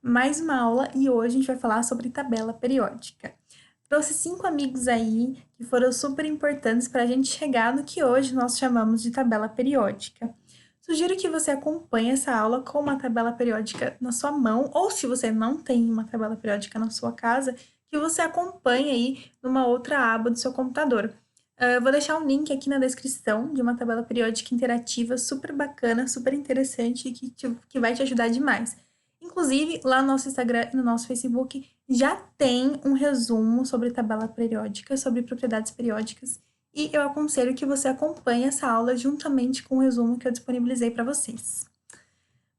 mais uma aula e hoje a gente vai falar sobre tabela periódica. Trouxe 5 amigos aí que foram super importantes para a gente chegar no que hoje nós chamamos de tabela periódica. Sugiro que você acompanhe essa aula com uma tabela periódica na sua mão, ou se você não tem uma tabela periódica na sua casa, que você acompanhe aí numa outra aba do seu computador. Eu vou deixar um link aqui na descrição de uma tabela periódica interativa super bacana, super interessante e que vai te ajudar demais. Inclusive, lá no nosso Instagram e no nosso Facebook já tem um resumo sobre tabela periódica, sobre propriedades periódicas, e eu aconselho que você acompanhe essa aula juntamente com o resumo que eu disponibilizei para vocês.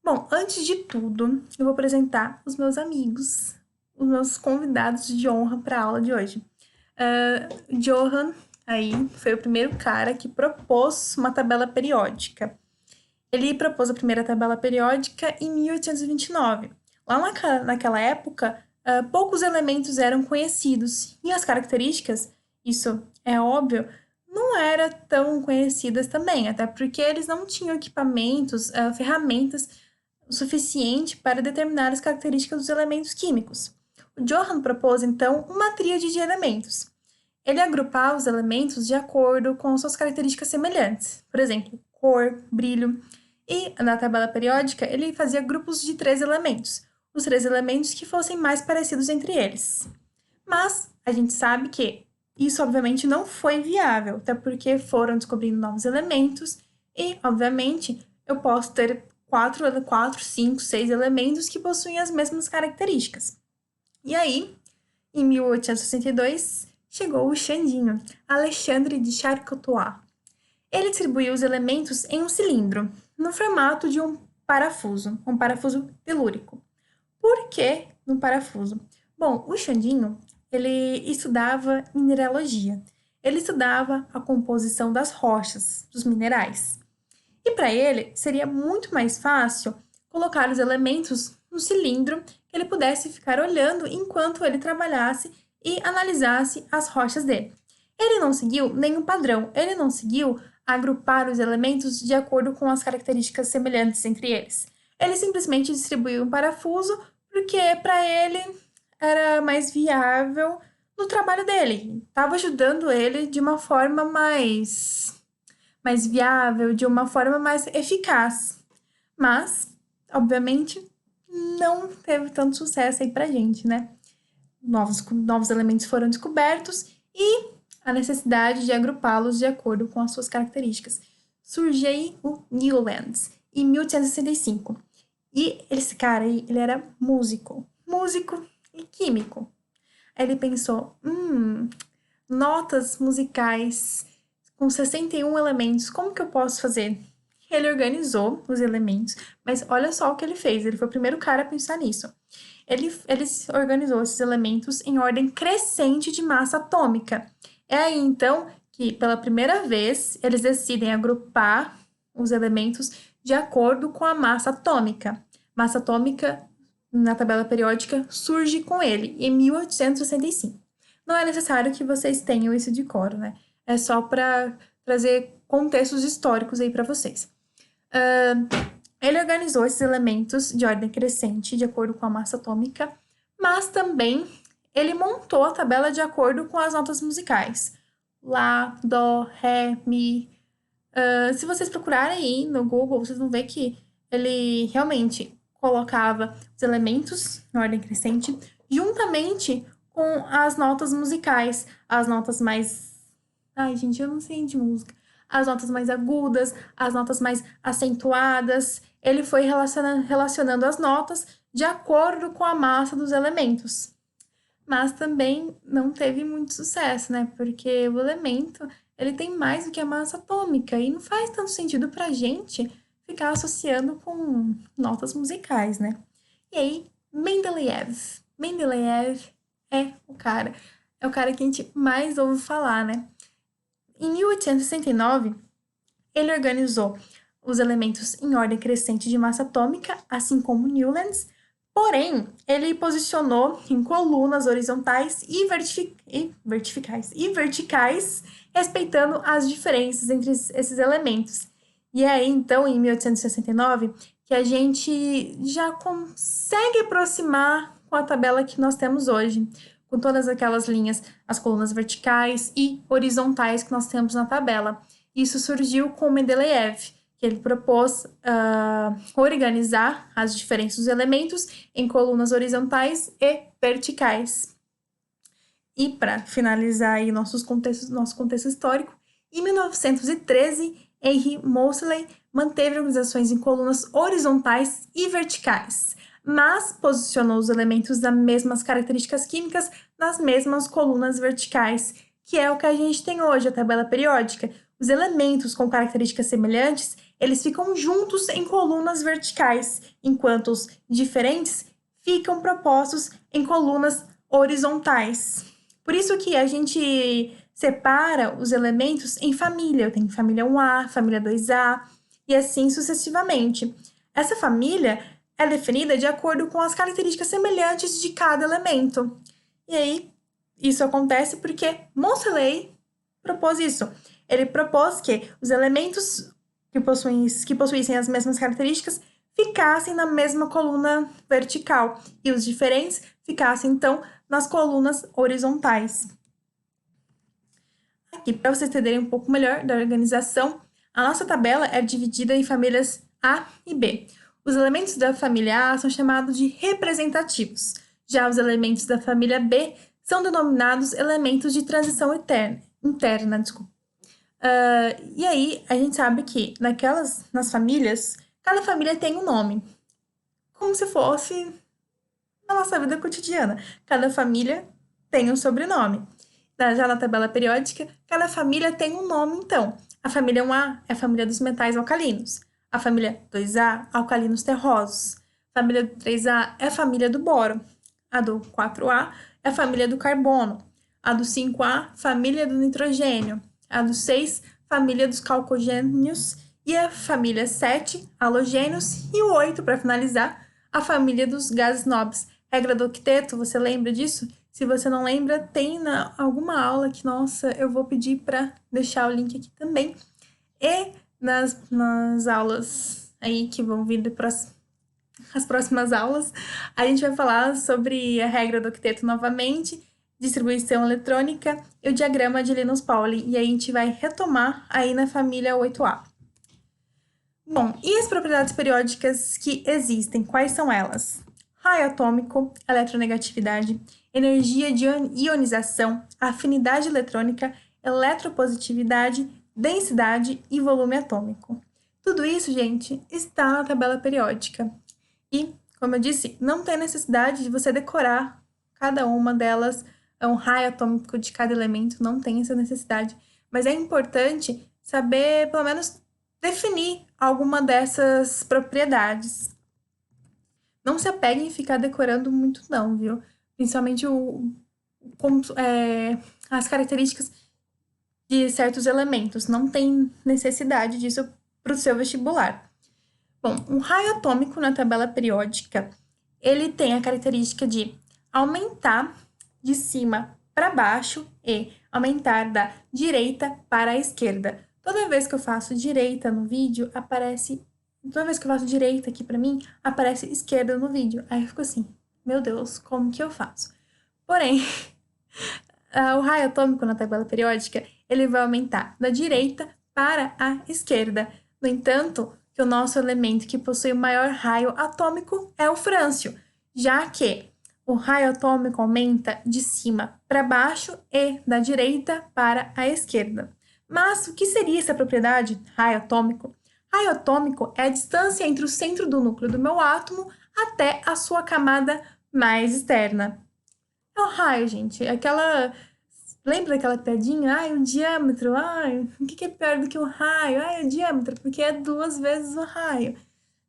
Bom, antes de tudo, eu vou apresentar os meus amigos, os meus convidados de honra para a aula de hoje. Johan aí foi o primeiro cara que propôs uma tabela periódica. Ele propôs a primeira tabela periódica em 1829. Lá naquela época, poucos elementos eram conhecidos e as características, isso é óbvio, não eram tão conhecidas também, até porque eles não tinham equipamentos, ferramentas o suficiente para determinar as características dos elementos químicos. O Johann propôs, então, uma tríade de elementos. Ele agrupava os elementos de acordo com suas características semelhantes, por exemplo, cor, brilho. E na tabela periódica, ele fazia grupos de 3 elementos, os 3 elementos que fossem mais parecidos entre eles. Mas a gente sabe que isso, obviamente, não foi viável, até porque foram descobrindo novos elementos e, obviamente, eu posso ter 4, 5, 6 elementos que possuem as mesmas características. E aí, em 1862, chegou o Xandinho, Alexandre de Charcot. Ele distribuiu os elementos em um cilindro, no formato de um parafuso telúrico. Por que no parafuso? Bom, o Xandinho, ele estudava mineralogia. Ele estudava a composição das rochas, dos minerais. E para ele, seria muito mais fácil colocar os elementos no cilindro que ele pudesse ficar olhando enquanto ele trabalhasse e analisasse as rochas dele. Ele não seguiu nenhum padrão, ele não seguiu agrupar os elementos de acordo com as características semelhantes entre eles. Ele simplesmente distribuiu um parafuso porque para ele era mais viável no trabalho dele. Estava ajudando ele de uma forma mais viável, de uma forma mais eficaz. Mas, obviamente, não teve tanto sucesso aí pra gente, né? Novos elementos foram descobertos e a necessidade de agrupá-los de acordo com as suas características. Surge aí o Newlands, em 1865. E esse cara aí, ele era músico e químico. Aí ele pensou, notas musicais com 61 elementos, como que eu posso fazer? Ele organizou os elementos, mas olha só o que ele fez, ele foi o primeiro cara a pensar nisso. Ele organizou esses elementos em ordem crescente de massa atômica. É aí, então, que pela primeira vez eles decidem agrupar os elementos de acordo com a massa atômica. Massa atômica, na tabela periódica, surge com ele, em 1865. Não é necessário que vocês tenham isso de cor, né? É só para trazer contextos históricos aí para vocês. Ele organizou esses elementos de ordem crescente, de acordo com a massa atômica, mas também ele montou a tabela de acordo com as notas musicais. Lá, Dó, Ré, Mi. Se vocês procurarem aí no Google, vocês vão ver que ele realmente colocava os elementos em ordem crescente, juntamente com as notas musicais, as notas mais... Ai, gente, eu não sei de música. As notas mais agudas, as notas mais acentuadas. Ele foi relacionando as notas de acordo com a massa dos elementos. Mas também não teve muito sucesso, né? Porque o elemento, ele tem mais do que a massa atômica e não faz tanto sentido pra gente ficar associando com notas musicais, né? E aí, Mendeleev. Mendeleev é o cara que a gente mais ouve falar, né? Em 1869, ele organizou os elementos em ordem crescente de massa atômica, assim como Newlands, porém, ele posicionou em colunas horizontais e verticais, respeitando as diferenças entre esses elementos. E aí, então, em 1869, que a gente já consegue aproximar com a tabela que nós temos hoje, com todas aquelas linhas, as colunas verticais e horizontais que nós temos na tabela. Isso surgiu com Mendeleev, que ele propôs organizar as diferentes elementos em colunas horizontais e verticais. E para finalizar aí nosso contexto histórico, em 1913, Henry Moseley manteve organizações em colunas horizontais e verticais, mas posicionou os elementos das mesmas características químicas nas mesmas colunas verticais, que é o que a gente tem hoje, a tabela periódica. Os elementos com características semelhantes, eles ficam juntos em colunas verticais, enquanto os diferentes ficam propostos em colunas horizontais. Por isso que a gente separa os elementos em família. Eu tenho família 1A, família 2A e assim sucessivamente. Essa família é definida de acordo com as características semelhantes de cada elemento. E aí, isso acontece porque Moseley propôs isso. Ele propôs que os elementos que possuíssem as mesmas características ficassem na mesma coluna vertical e os diferentes ficassem, então, nas colunas horizontais. Aqui, para vocês entenderem um pouco melhor da organização, a nossa tabela é dividida em famílias A e B. Os elementos da família A são chamados de representativos. Já os elementos da família B são denominados elementos de transição interna. E aí, a gente sabe que nas famílias, cada família tem um nome, como se fosse na nossa vida cotidiana. Cada família tem um sobrenome. Já na tabela periódica, cada família tem um nome, então. A família 1A é a família dos metais alcalinos. A família 2A, alcalinos terrosos. A família 3A é a família do boro. A do 4A é a família do carbono. A do 5A, família do nitrogênio. A do 6, família dos calcogênios. E a família 7, halogênios. E o 8, para finalizar, a família dos gases nobres. Regra do octeto, você lembra disso? Se você não lembra, tem alguma aula que, nossa, eu vou pedir para deixar o link aqui também. E nas aulas aí que vão vir as próximas aulas, a gente vai falar sobre a regra do octeto novamente, distribuição eletrônica e o diagrama de Linus Pauling. E aí a gente vai retomar aí na família 8A. Bom, e as propriedades periódicas que existem, quais são elas? Raio atômico, eletronegatividade, energia de ionização, afinidade eletrônica, eletropositividade, densidade e volume atômico. Tudo isso, gente, está na tabela periódica. E, como eu disse, não tem necessidade de você decorar cada uma delas, um raio atômico de cada elemento, não tem essa necessidade. Mas é importante saber, pelo menos, definir alguma dessas propriedades. Não se apeguem em ficar decorando muito, não, viu? Principalmente as características de certos elementos. Não tem necessidade disso para o seu vestibular. Bom, um raio atômico na tabela periódica, ele tem a característica de aumentar de cima para baixo e aumentar da direita para a esquerda. Toda vez que eu faço direita no vídeo, toda vez que eu faço direita aqui pra mim, aparece esquerda no vídeo. Aí eu fico assim, meu Deus, como que eu faço? Porém, o raio atômico na tabela periódica, ele vai aumentar da direita para a esquerda. No entanto, que o nosso elemento que possui o maior raio atômico é o frâncio, já que o raio atômico aumenta de cima para baixo e da direita para a esquerda. Mas o que seria essa propriedade, raio atômico? Raio atômico é a distância entre o centro do núcleo do meu átomo até a sua camada mais externa. É o raio, gente. Lembra daquela piadinha? Ai, o diâmetro. Ai, o que é pior do que o raio? Ai, o diâmetro, porque é 2 vezes o raio.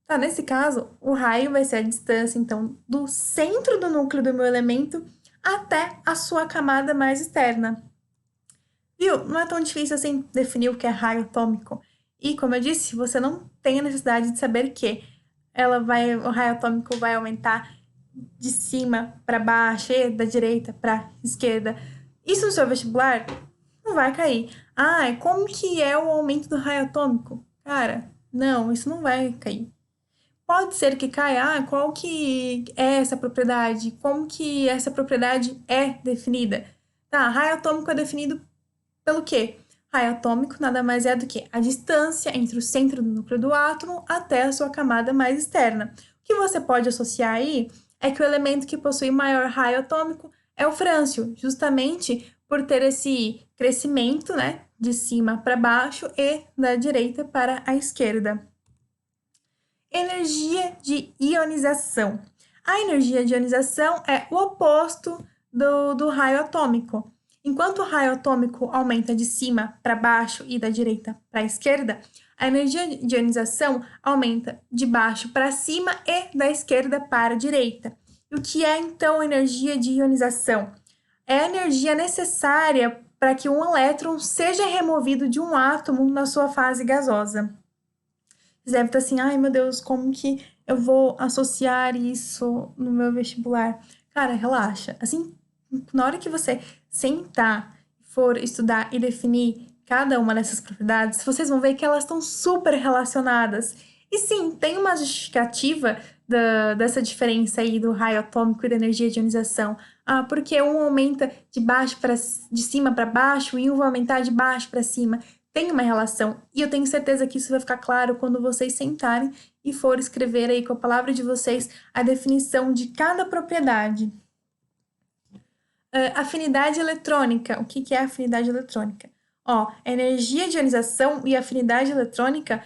Tá, nesse caso, o raio vai ser a distância, então, do centro do núcleo do meu elemento até a sua camada mais externa. Viu? Não é tão difícil assim definir o que é raio atômico. E, como eu disse, você não tem a necessidade de saber que o raio atômico vai aumentar de cima para baixo e da direita para esquerda. Isso no seu vestibular não vai cair. Ah, como que é o aumento do raio atômico? Cara, não, isso não vai cair. Pode ser que caia, qual que é essa propriedade? Como que essa propriedade é definida? Tá, raio atômico é definido pelo quê? Raio atômico nada mais é do que a distância entre o centro do núcleo do átomo até a sua camada mais externa. O que você pode associar aí é que o elemento que possui maior raio atômico é o frâncio, justamente por ter esse crescimento, né, de cima para baixo e da direita para a esquerda. Energia de ionização. A energia de ionização é o oposto do raio atômico. Enquanto o raio atômico aumenta de cima para baixo e da direita para a esquerda, a energia de ionização aumenta de baixo para cima e da esquerda para a direita. E o que é então energia de ionização? É a energia necessária para que um elétron seja removido de um átomo na sua fase gasosa. Você deve estar assim, ai meu Deus, como que eu vou associar isso no meu vestibular? Cara, relaxa. Assim, na hora que você sentar, for estudar e definir cada uma dessas propriedades, vocês vão ver que elas estão super relacionadas. E sim, tem uma justificativa dessa diferença aí do raio atômico e da energia de ionização. Porque um aumenta de cima para baixo e um vai aumentar de baixo para cima. Tem uma relação, e eu tenho certeza que isso vai ficar claro quando vocês sentarem e for escrever aí com a palavra de vocês a definição de cada propriedade. Afinidade eletrônica. O que é afinidade eletrônica? Energia de ionização e afinidade eletrônica,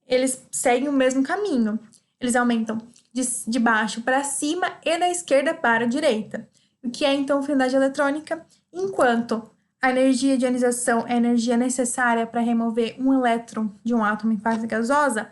eles seguem o mesmo caminho. Eles aumentam de baixo para cima e da esquerda para a direita. O que é, então, afinidade eletrônica? Enquanto a energia de ionização é a energia necessária para remover um elétron de um átomo em fase gasosa,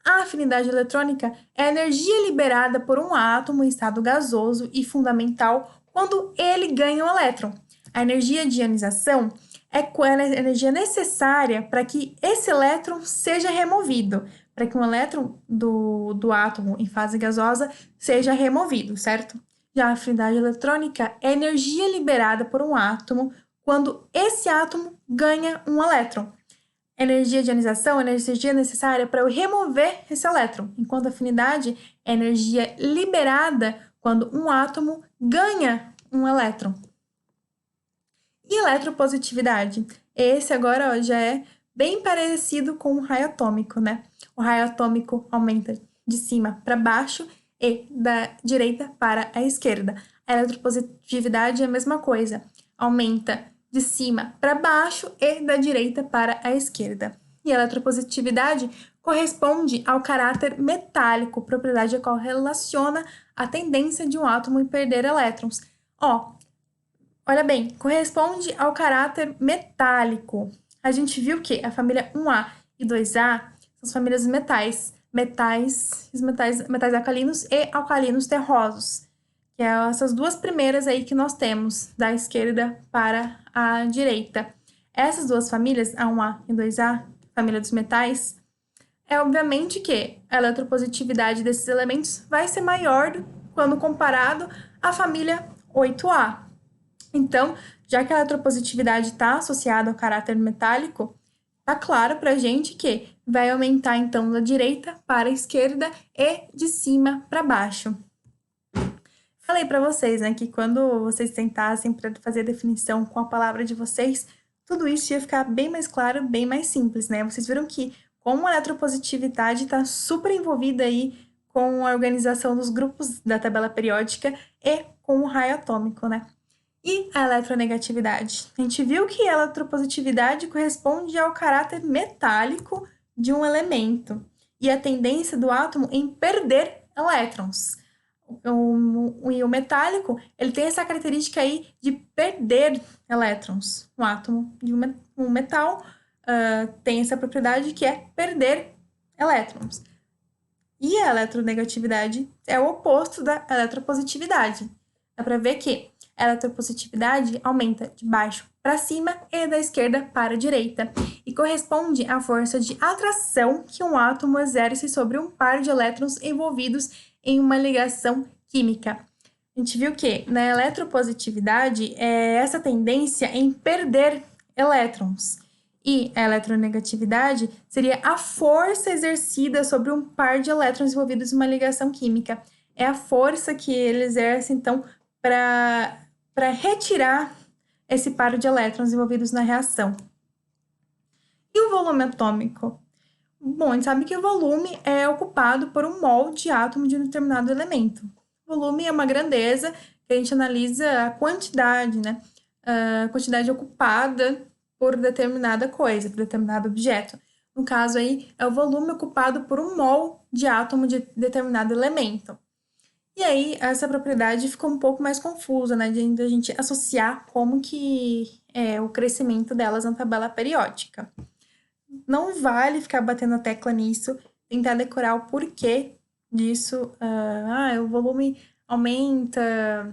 a afinidade eletrônica é a energia liberada por um átomo em estado gasoso e fundamental quando ele ganha um elétron. A energia de ionização é a energia necessária para que esse elétron seja removido, para que um elétron do átomo em fase gasosa seja removido, certo? Já a afinidade eletrônica é a energia liberada por um átomo quando esse átomo ganha um elétron. Energia de ionização é a energia necessária para eu remover esse elétron, enquanto a afinidade é a energia liberada quando um átomo ganha um elétron. E eletropositividade? Esse agora já é bem parecido com o raio atômico, né? O raio atômico aumenta de cima para baixo e da direita para a esquerda. A eletropositividade é a mesma coisa, aumenta de cima para baixo e da direita para a esquerda. E a eletropositividade corresponde ao caráter metálico, propriedade a qual relaciona a tendência de um átomo em perder elétrons. Olha bem, corresponde ao caráter metálico. A gente viu que a família 1A e 2A são as famílias dos metais. Metais alcalinos e alcalinos terrosos. Que é essas duas primeiras aí que nós temos, da esquerda para a direita. Essas duas famílias, a 1A e 2A, família dos metais, é obviamente que a eletropositividade desses elementos vai ser maior quando comparado à família 8A. Então, já que a eletropositividade está associada ao caráter metálico, tá claro para a gente que vai aumentar então da direita para a esquerda e de cima para baixo. Falei para vocês, né, que quando vocês tentassem para fazer a definição com a palavra de vocês, tudo isso ia ficar bem mais claro, bem mais simples, né? Vocês viram que como a eletropositividade está super envolvida aí com a organização dos grupos da tabela periódica e com o raio atômico, né? E a eletronegatividade? A gente viu que a eletropositividade corresponde ao caráter metálico de um elemento e a tendência do átomo em perder elétrons. O metálico, ele tem essa característica aí de perder elétrons. Um átomo de um metal tem essa propriedade que é perder elétrons. E a eletronegatividade é o oposto da eletropositividade. Dá para ver que a eletropositividade aumenta de baixo para cima e da esquerda para a direita e corresponde à força de atração que um átomo exerce sobre um par de elétrons envolvidos em uma ligação química. A gente viu que na eletropositividade é essa tendência em perder elétrons E a eletronegatividade seria a força exercida sobre um par de elétrons envolvidos em uma ligação química. É a força que ele exerce, então, para retirar esse par de elétrons envolvidos na reação. E o volume atômico? Bom, a gente sabe que o volume é ocupado por um mol de átomo de um determinado elemento. O volume é uma grandeza que a gente analisa a quantidade, né? A quantidade ocupada por determinada coisa, por determinado objeto. No caso aí, é o volume ocupado por um mol de átomo de determinado elemento. E aí, essa propriedade ficou um pouco mais confusa, né? De a gente associar como que é o crescimento delas na tabela periódica. Não vale ficar batendo a tecla nisso, tentar decorar o porquê disso. O volume aumenta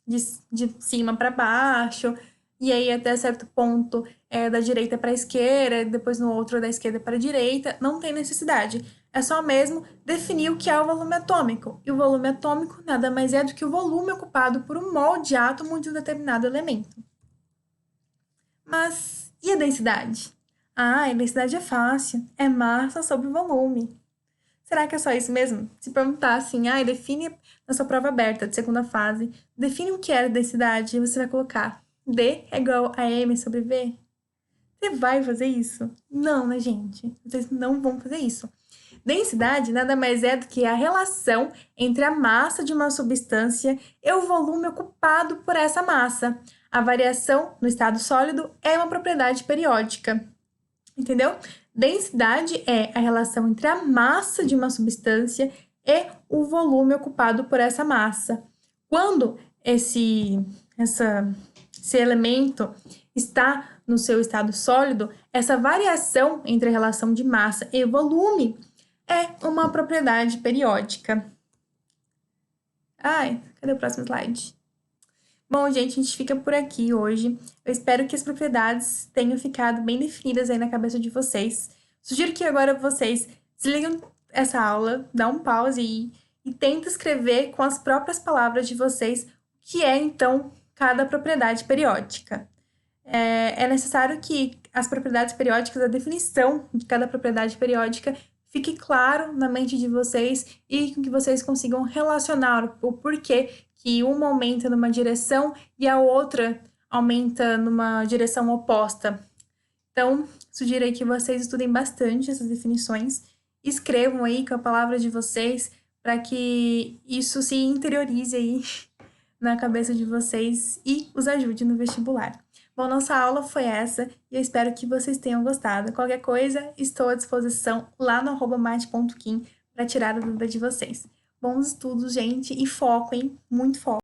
de cima para baixo, e aí até certo ponto é da direita para a esquerda, depois no outro da esquerda para a direita. Não tem necessidade. É só mesmo definir o que é o volume atômico. E o volume atômico nada mais é do que o volume ocupado por um mol de átomo de um determinado elemento. Mas e a densidade? A densidade é fácil, é massa sobre volume. Será que é só isso mesmo? Se perguntar assim, define na sua prova aberta de segunda fase, define o que é densidade e você vai colocar D é igual a M sobre V? Você vai fazer isso? Não, né, gente? Vocês não vão fazer isso. Densidade nada mais é do que a relação entre a massa de uma substância e o volume ocupado por essa massa. A variação no estado sólido é uma propriedade periódica. Entendeu? Densidade é a relação entre a massa de uma substância e o volume ocupado por essa massa. Quando esse elemento está no seu estado sólido, essa variação entre a relação de massa e volume é uma propriedade periódica. Cadê o próximo slide? Bom, gente, a gente fica por aqui hoje. Eu espero que as propriedades tenham ficado bem definidas aí na cabeça de vocês. Sugiro que agora vocês desliguem essa aula, dá um pause aí e tentem escrever com as próprias palavras de vocês o que é, então, cada propriedade periódica. É necessário que as propriedades periódicas, a definição de cada propriedade periódica fique claro na mente de vocês e que vocês consigam relacionar o porquê que uma aumenta numa direção e a outra aumenta numa direção oposta. Então, sugiro aí que vocês estudem bastante essas definições, escrevam aí com a palavra de vocês para que isso se interiorize aí na cabeça de vocês e os ajude no vestibular. Bom, nossa aula foi essa e eu espero que vocês tenham gostado. Qualquer coisa, estou à disposição lá no @mate.kim para tirar a dúvida de vocês. Bons estudos, gente, e foco, hein? Muito foco!